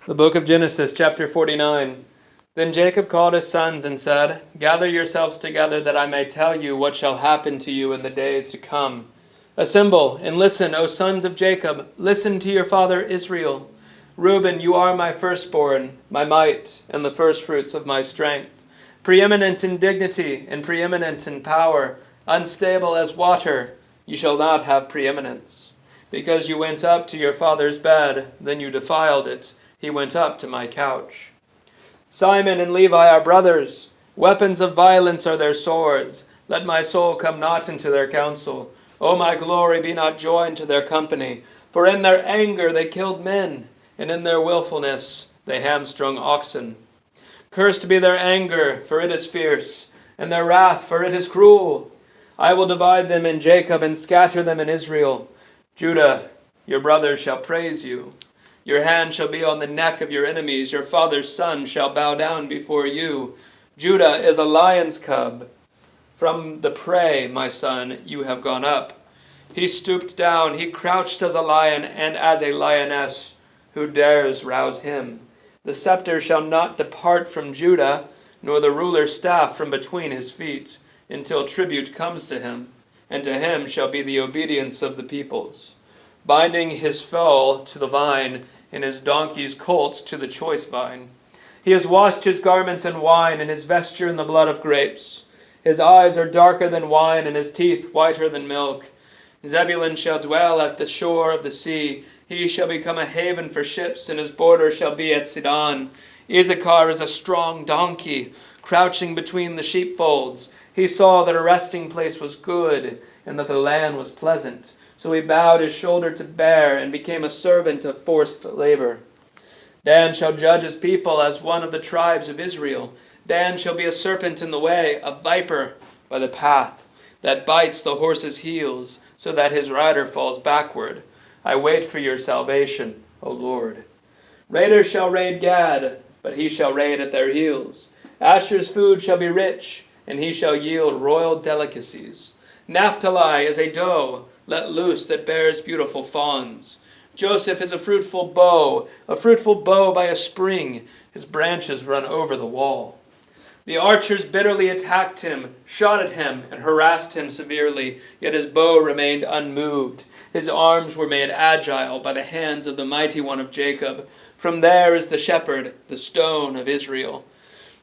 The book of Genesis, chapter 49. Then Jacob called his sons and said, "Gather yourselves together that I may tell you what shall happen to you in the days to come. Assemble and listen, O sons of Jacob. Listen to your father Israel. Reuben, you are my firstborn, my might, and the firstfruits of my strength. Preeminent in dignity and preeminent in power, unstable as water, you shall not have preeminence. Because you went up to your father's bed, then you defiled it. He went up to my couch. Simon and Levi are brothers. Weapons of violence are their swords. Let my soul come not into their counsel. O my glory, be not joined to their company. For in their anger they killed men, and in their willfulness they hamstrung oxen. Cursed be their anger, for it is fierce, and their wrath, for it is cruel. I will divide them in Jacob and scatter them in Israel. Judah, your brothers shall praise you. Your hand shall be on the neck of your enemies. Your father's son shall bow down before you. Judah is a lion's cub. From the prey, my son, you have gone up. He stooped down. He crouched as a lion and as a lioness. Who dares rouse him? The scepter shall not depart from Judah, nor the ruler's staff from between his feet, until tribute comes to him, and to him shall be the obedience of the peoples. Binding his foal to the vine, and his donkey's colt to the choice vine. He has washed his garments in wine, and his vesture in the blood of grapes. His eyes are darker than wine, and his teeth whiter than milk. Zebulun shall dwell at the shore of the sea. He shall become a haven for ships, and his border shall be at Sidon. Issachar is a strong donkey, crouching between the sheepfolds. He saw that a resting place was good, and that the land was pleasant. So he bowed his shoulder to bear, and became a servant of forced labor. Dan shall judge his people as one of the tribes of Israel. Dan shall be a serpent in the way, a viper by the path, that bites the horse's heels, so that his rider falls backward. I wait for your salvation, O Lord. Raiders shall raid Gad, but he shall raid at their heels. Asher's food shall be rich, and he shall yield royal delicacies. Naphtali is a doe, let loose, that bears beautiful fawns. Joseph is a fruitful bow by a spring. His branches run over the wall. The archers bitterly attacked him, shot at him, and harassed him severely, yet his bow remained unmoved. His arms were made agile by the hands of the mighty one of Jacob. From there is the shepherd, the stone of Israel.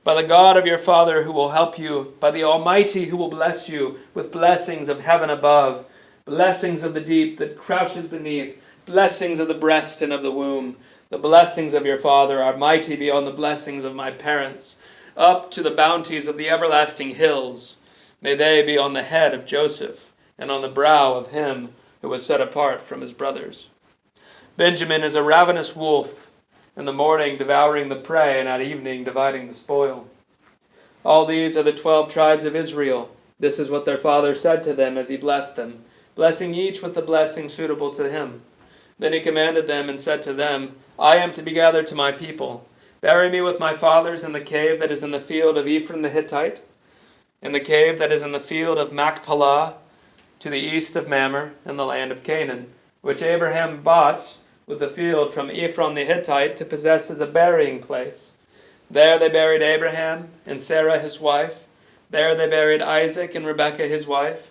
By the God of your father who will help you, by the Almighty who will bless you with blessings of heaven above, blessings of the deep that crouches beneath, blessings of the breast and of the womb. The blessings of your father are mighty beyond the blessings of my parents, up to the bounties of the everlasting hills. May they be on the head of Joseph, and on the brow of him who was set apart from his brothers. Benjamin is a ravenous wolf, in the morning devouring the prey, and at evening dividing the spoil. All these are the 12 tribes of Israel. This is what their father said to them as he blessed them, blessing each with the blessing suitable to him. Then he commanded them and said to them, I am to be gathered to my people. Bury me with my fathers in the cave that is in the field of Ephron the Hittite, in the cave that is in the field of Machpelah, to the east of Mamre, in the land of Canaan, which Abraham bought with the field from Ephron the Hittite to possess as a burying place. There they buried Abraham and Sarah his wife. There they buried Isaac and Rebekah his wife.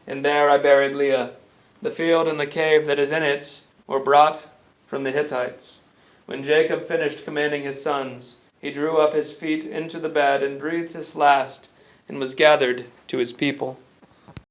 And there I buried Leah. The field and the cave that is in it were brought from the Hittites. When Jacob finished commanding his sons, he drew up his feet into the bed and breathed his last, and was gathered to his people.